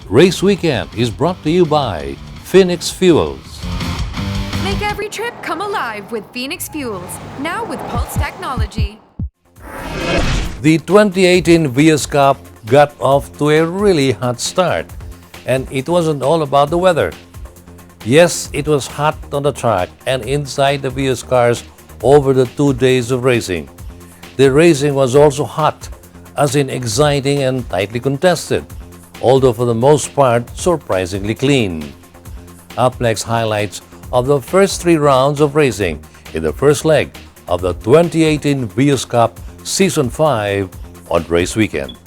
Race Weekend is brought to you by Phoenix Fuels. Make every trip come alive with Phoenix Fuels, now with Pulse technology. The 2018 Vios Cup got off to a really hot start, and it wasn't all about the weather. Yes, it was hot on the track and inside the Vios cars over the 2 days of racing. The racing was also hot, as in exciting and tightly contested, although for the most part surprisingly clean. Up next, highlights of the first 3 rounds of racing in the first leg of the 2018 Vios Cup Season 5 on Race Weekend.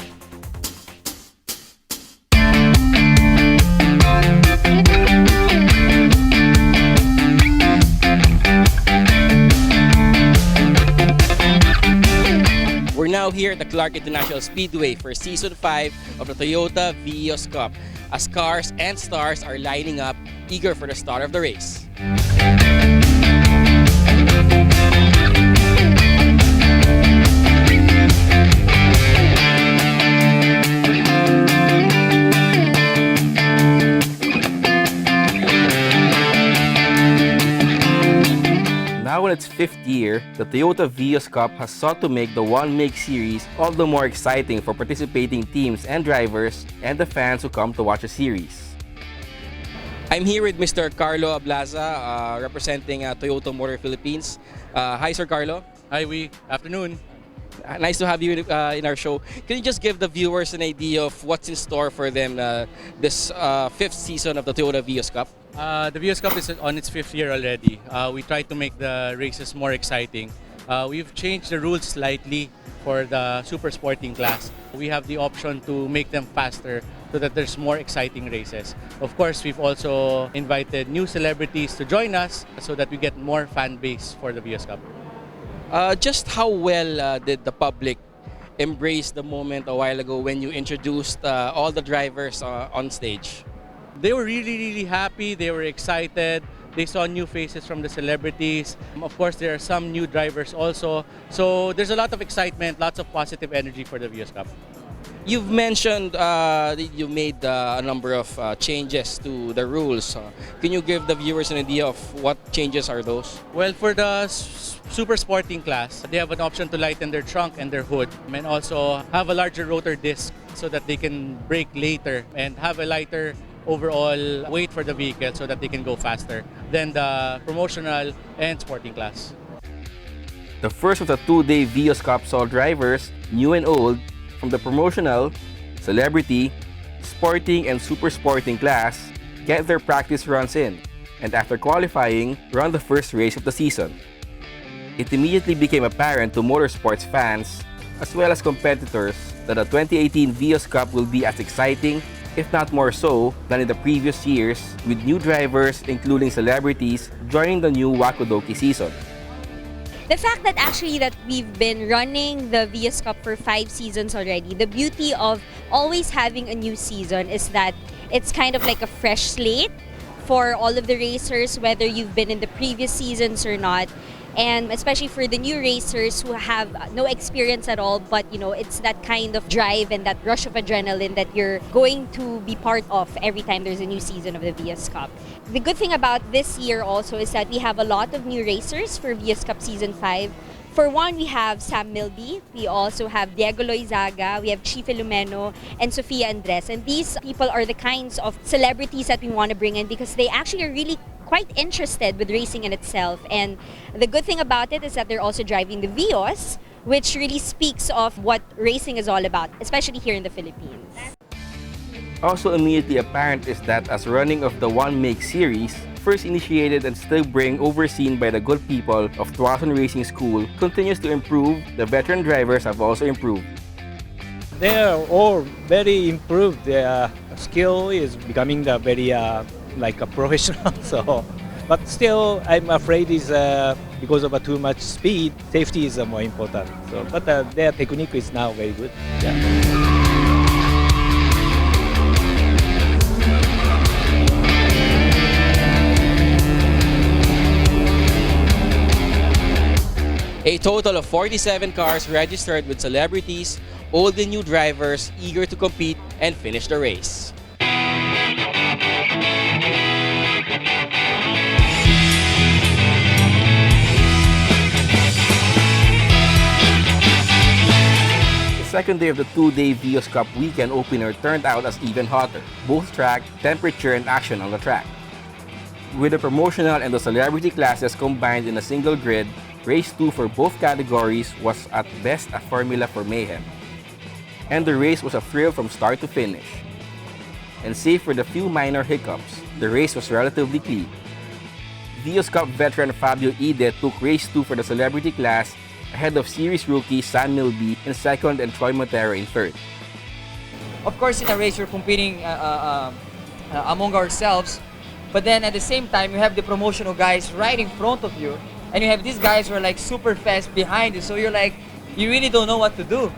We're now here at the Clark International Speedway for Season 5 of the Toyota Vios Cup, as cars and stars are lining up, eager for the start of the race. Now in its 5th year, the Toyota Vios Cup has sought to make the one-make series all the more exciting for participating teams and drivers and the fans who come to watch the series. I'm here with Mr. Carlo Ablaza, representing Toyota Motor Philippines. Hi, Sir Carlo. Hi, afternoon. Nice to have you in our show. Can you just give the viewers an idea of what's in store for them this 5th season of the Toyota Vios Cup? The Vios Cup is on its 5th year already. We try to make the races more exciting. We've changed the rules slightly for the super sporting class. We have the option to make them faster so that there's more exciting races. Of course, we've also invited new celebrities to join us so that we get more fan base for the Vios Cup. Just how well did the public embrace the moment a while ago when you introduced all the drivers on stage? They were really happy, they were excited, they saw new faces from the celebrities. Of course, there are some new drivers also. So there's a lot of excitement, lots of positive energy for the Vios Cup. You've mentioned that you made a number of changes to the rules. Can you give the viewers an idea of what changes are those? Well, for the super sporting class, they have an option to lighten their trunk and their hood, and also have a larger rotor disc so that they can brake later and have a lighter overall weight for the vehicle so that they can go faster than the promotional and sporting class. The first of the 2-day Vios Cup saw drivers, new and old, from the promotional, celebrity, sporting and super sporting class get their practice runs in, and after qualifying, run the first race of the season. It immediately became apparent to motorsports fans, as well as competitors, that the 2018 Vios Cup will be as exciting, if not more so, than in the previous years, with new drivers, including celebrities, joining the new Wakodoki season. The fact that actually that we've been running the Vios Cup for 5 seasons already, the beauty of always having a new season is that it's kind of like a fresh slate for all of the racers, whether you've been in the previous seasons or not. And especially for the new racers who have no experience at all, but you know, it's that kind of drive and that rush of adrenaline that you're going to be part of every time there's a new season of the Vios Cup. The good thing about this year also is that we have a lot of new racers for Vios Cup Season 5. For one, we have Sam Milby, we also have Diego Loizaga, we have Chi Filomeno, and Sofia Andres. And these people are the kinds of celebrities that we want to bring in because they actually are really quite interested with racing in itself. And the good thing about it is that they're also driving the Vios, which really speaks of what racing is all about, especially here in the Philippines. Also immediately apparent is that as running of the one-make series, first initiated and still overseen by the good people of Tuason Racing School, continues to improve, the veteran drivers have also improved. They are all very improved. Their skill is becoming very like a professional. So, but still, I'm afraid is because of too much speed, safety is more important. So, but their technique is now very good. Yeah. A total of 47 cars registered with celebrities, old and new drivers eager to compete and finish the race. second day of the two-day Vios Cup weekend opener turned out as even hotter, both track, temperature, and action on the track. With the promotional and the celebrity classes combined in a single grid, race 2 for both categories was at best a formula for mayhem. And the race was a thrill from start to finish. And save for the few minor hiccups, the race was relatively clean. Vios Cup veteran Fabio Ide took race 2 for the celebrity class ahead of series rookie San Milby in second and Troy Montero in third. Of course, in a race, you're competing among ourselves, but then at the same time, you have the promotional guys right in front of you, and you have these guys who are like super fast behind you, so you're like, you really don't know what to do.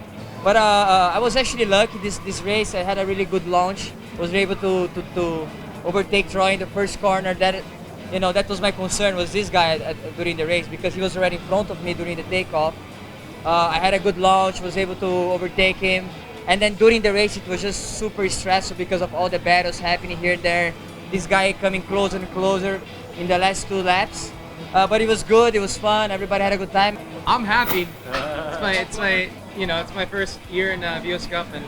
But I was actually lucky this race. I had a really good launch. Was able to overtake Troy in the first corner. That was my concern, was this guy during the race, because he was right in front of me during the takeoff. I had a good launch, was able to overtake him. And then during the race, it was just super stressful because of all the battles happening here and there. This guy coming closer and closer in the last 2 laps. But it was good, it was fun, everybody had a good time. I'm happy. It's my first year in Vios Cup and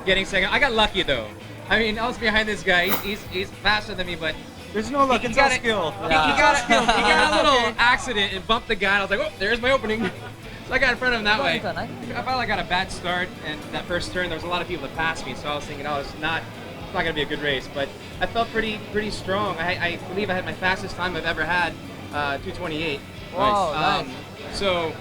getting second. I got lucky though. I mean, I was behind this guy. He's faster than me, but There's no luck, it's all skill. He got a little accident and bumped the guy. And I was like, oh, there's my opening. So I got in front of him that way. I felt like I got a bad start, and that first turn there was a lot of people that passed me, so I was thinking, oh, it's not gonna be a good race. But I felt pretty strong. I believe I had my fastest time I've ever had, 2:28. Wow, nice. So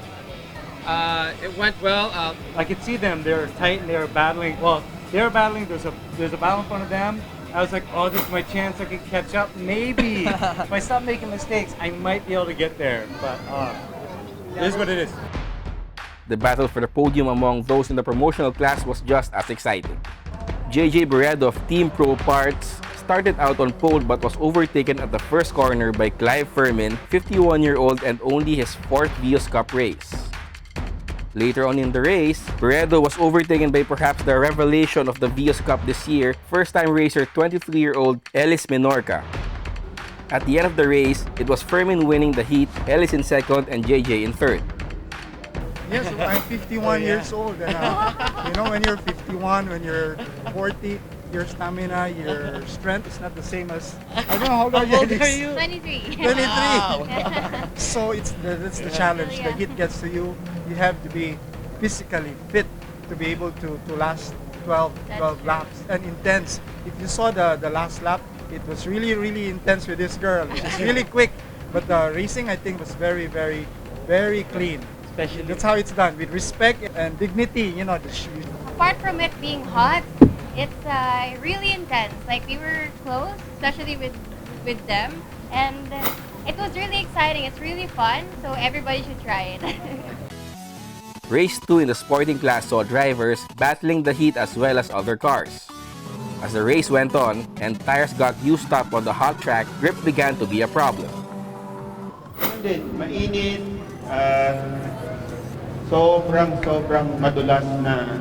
it went well. I could see them, they're tight and they're battling. Well, they're battling, there's a battle in front of them. I was like, oh, this is my chance, I can catch up. Maybe if I stop making mistakes, I might be able to get there. But it is what it is. The battle for the podium among those in the promotional class was just as exciting. JJ Barredo of Team Pro Parts started out on pole but was overtaken at the first corner by Clive Furman, 51-year-old and only his 4th Vios Cup race. Later on in the race, Barredo was overtaken by perhaps the revelation of the Vios Cup this year, first-time racer 23-year-old Ellis Menorca. At the end of the race, it was Furman winning the heat, Ellis in second and JJ in third. Yes, I'm 51 years old. And, when you're 51, when you're 40, your stamina, your strength is not the same as, I don't know how old are you? 23. 23. So that's the challenge. The heat gets to you. You have to be physically fit to be able to last 12 laps and intense. If you saw the last lap, it was really, really intense with this girl. She's really quick, but the racing I think was very, very, very clean. That's how it's done, with respect and dignity, Apart from it being hot, it's really intense. Like, we were close, especially with them, and it was really exciting. It's really fun, so everybody should try it. Race 2 in the sporting class saw drivers battling the heat as well as other cars. As the race went on and tires got used up on the hot track, grip began to be a problem. Mainit, sobrang madulas na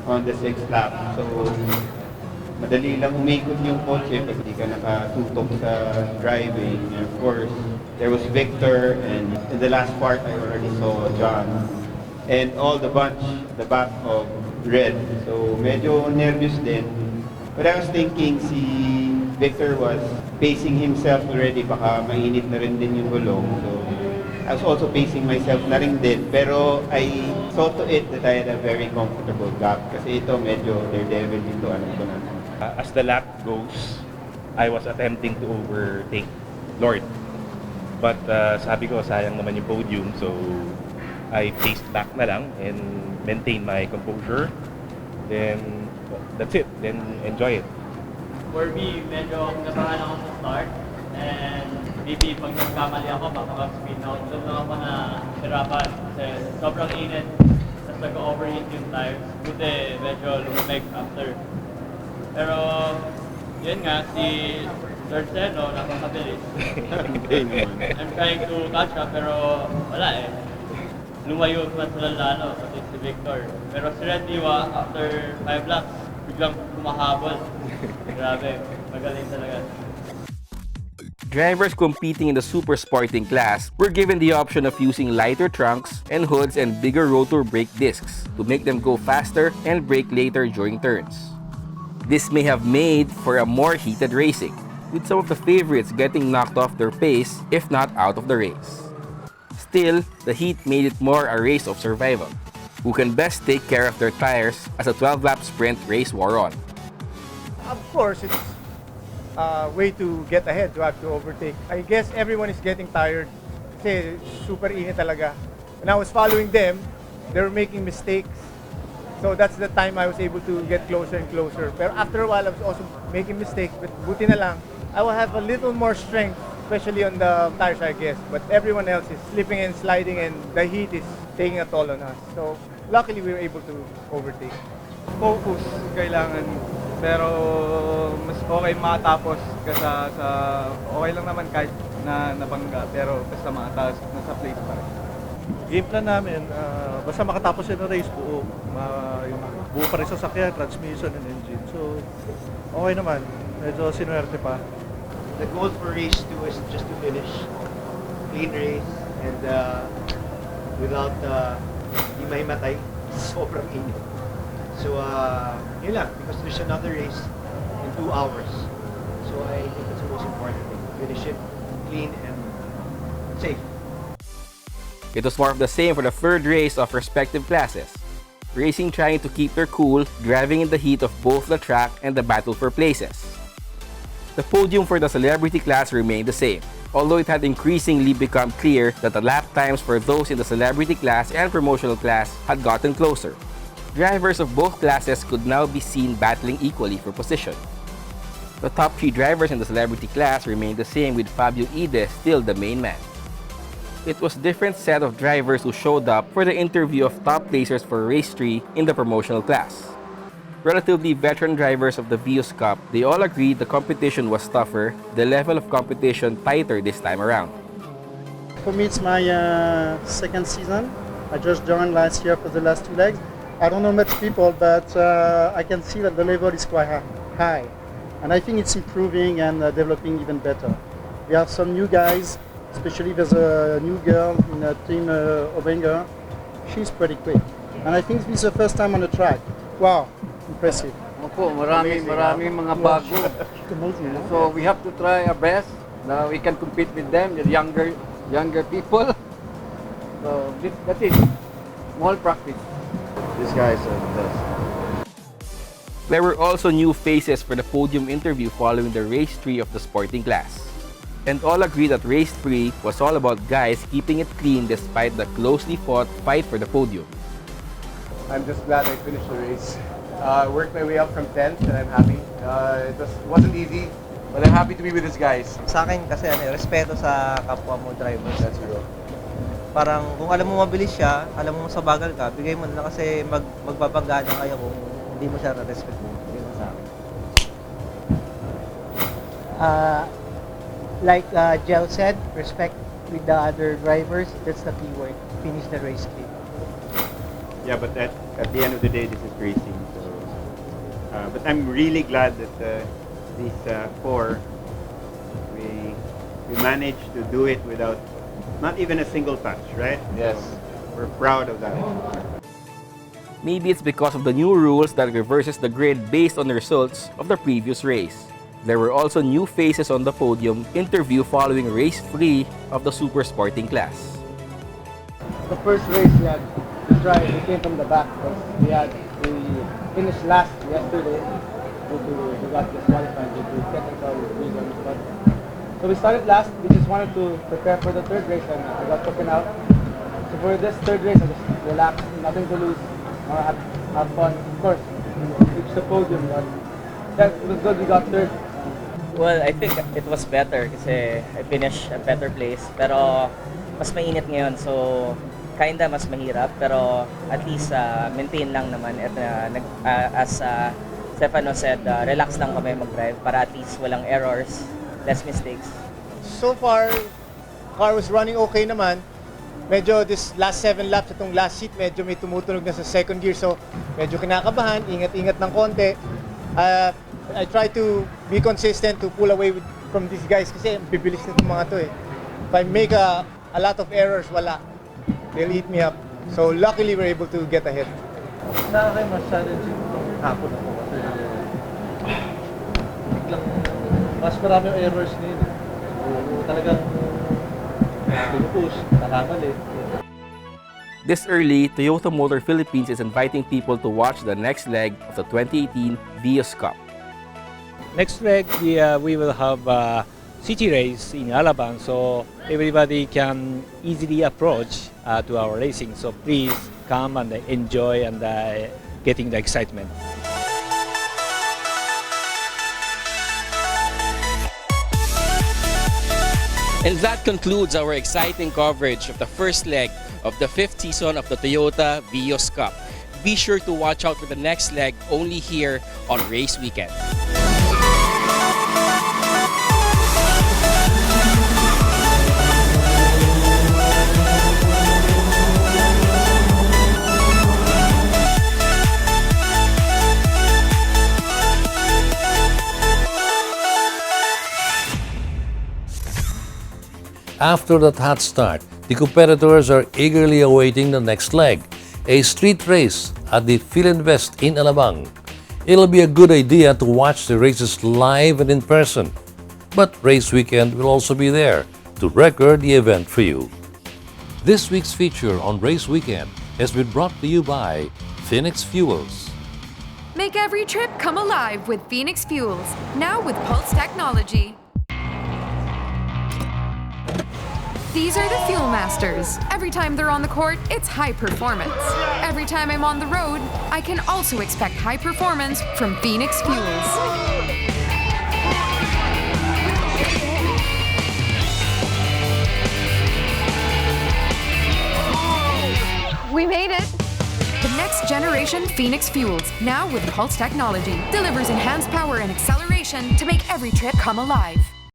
on the 6th lap. So, madali lang umikot yung kotse pag di ka nakatutok sa driving. And of course, there was Victor, and in the last part, I already saw John. And all the bunch, the back of Red. So, medyo nervous din. But I was thinking si Victor was pacing himself already. Baka mainit na rin din yung gulong. So, I was also pacing myself na rin din, pero I saw to it that I had a very comfortable gap kasi ito medyo daredevil dito, alam ko na. As the lap goes, I was attempting to overtake Lord. But sabi ko, sayang naman yung podium, so I paced back na lang and maintained my composure. Then, that's it. Then, enjoy it. For me, medyo nabahan ako sa start. And maybe pag nagkamali ako, baka mag-spin out. Doon lang ako na hirapan kasi sobrang init. Tapos nag-overheat yung tires. Buti medyo lumamig after. Pero yun nga, si Sir Seno, napakabilis. I'm trying to catch up pero wala eh. Lumayo mas lalo, pati si Victor. Pero si Red Diwa, after 5 laps, biglang kumahabol. Grabe, magaling talaga. Drivers competing in the super sporting class were given the option of using lighter trunks and hoods and bigger rotor brake discs to make them go faster and brake later during turns. This may have made for a more heated racing, with some of the favorites getting knocked off their pace if not out of the race. Still, the heat made it more a race of survival. Who can best take care of their tires as a 12-lap sprint race wore on? Of course, it's a way to get ahead, to have to overtake. I guess everyone is getting tired kasi super init talaga. When I was following them, they were making mistakes. So that's the time I was able to get closer and closer. Pero after a while, I was also making mistakes. But buti na lang, I will have a little more strength, especially on the tires, I guess. But everyone else is slipping and sliding, and the heat is taking a toll on us. So luckily, we were able to overtake. Focus kailangan, pero mas okay matapos kaysa sa okay lang naman kahit na nabangga, pero basta matapos nasa place pa rin. Game plan namin, basta makatapos yung race buo. Yung buo pa rin sasakyan, transmission and engine. So, okay naman. Medyo sinuwerte pa. The goal for race 2 is just to finish clean race and without di mahimatay, sobrang init. So, yun lang, because there's another race in 2 hours. So, I think that's the most important thing. Finish it clean and safe. It was more of the same for the third race of respective classes. Racing trying to keep their cool, driving in the heat of both the track and the battle for places. The podium for the celebrity class remained the same, although it had increasingly become clear that the lap times for those in the celebrity class and promotional class had gotten closer. Drivers of both classes could now be seen battling equally for position. The top 3 drivers in the celebrity class remained the same, with Fabio Ide still the main man. It was a different set of drivers who showed up for the interview of top placers for race 3 in the promotional class. Relatively veteran drivers of the Vios Cup, they all agreed the competition was tougher, the level of competition tighter this time around. For me, it's my second season. I just joined last year for the last 2 legs. I don't know much people, but I can see that the level is quite high. And I think it's improving and developing even better. We have some new guys. Especially there's a new girl in the team Obenga. She's pretty quick. And I think this is the first time on the track. Wow, impressive. Opo, maraming mga bago. So we have to try our best. Now we can compete with them, the younger people. So that's it. Small practice. These guys are the best. There were also new faces for the podium interview following the race 3 of the sporting class. And all agree that race 3 was all about guys keeping it clean despite the closely fought fight for the podium. I'm just glad I finished the race. I worked my way up from 10th and I'm happy. It wasn't easy, but I'm happy to be with these guys. Sa akin kasi respeto sa kapwa mo drivers. That's true. Parang kung alam mo mabilis siya, alam mo sa bagal ka, bigay mo na kasi magbabangga na kayo kung hindi mo siya na-respect mo. Yun sa akin. Like Jel said, respect with the other drivers. That's the key word. Finish the race clean. Yeah, but at the end of the day, this is racing. So, but I'm really glad that these 4, we managed to do it without not even a single touch, right? Yes. So, we're proud of that. Maybe it's because of the new rules that reverses the grid based on the results of the previous race. There were also new faces on the podium interview following race 3 of the super sporting class. The first race we had to try, we came from the back because we finished last yesterday. We got disqualified due to technical reasons. So we started last. We just wanted to prepare for the third race, and I got taken out. So for this third race, I just relaxed, nothing to lose, have fun. Of course, reach the podium, but it was good. We got third. Well, I think it was better kasi I finished a better place. Pero mas mainit ngayon, so kinda mas mahirap. Pero at least maintain lang naman. At as Stefano said, relax lang kami mag-drive para at least walang errors, less mistakes. So far, car was running okay naman. Medyo this last 7 laps itong last seat, medyo may tumutunog na sa second gear. So medyo kinakabahan, ingat-ingat ng konti. I try to be consistent to pull away with from these guys kasi bibilis na itong mga to eh. If I make a lot of errors, wala. They'll eat me up. So luckily we're able to get ahead. Sa akin mas challenging itong hapon ako kasi biglang mas marami yung errors na yun. So, talagang pinupush, nakamali. This early, Toyota Motor Philippines is inviting people to watch the next leg of the 2018 Vios Cup. Next leg, we will have a city race in Alabang, so everybody can easily approach to our racing. So please come and enjoy and getting the excitement. And that concludes our exciting coverage of the first leg of the 5th season of the Toyota Vios Cup. Be sure to watch out for the next leg only here on Race Weekend. After that hot start, the competitors are eagerly awaiting the next leg, a street race at the Philinvest in Alabang. It'll be a good idea to watch the races live and in person, but Race Weekend will also be there to record the event for you. This week's feature on Race Weekend has been brought to you by Phoenix Fuels. Make every trip come alive with Phoenix Fuels, now with Pulse technology. These are the Fuel Masters. Every time they're on the court, it's high performance. Every time I'm on the road, I can also expect high performance from Phoenix Fuels. We made it! The next generation Phoenix Fuels, now with Pulse technology, delivers enhanced power and acceleration to make every trip come alive.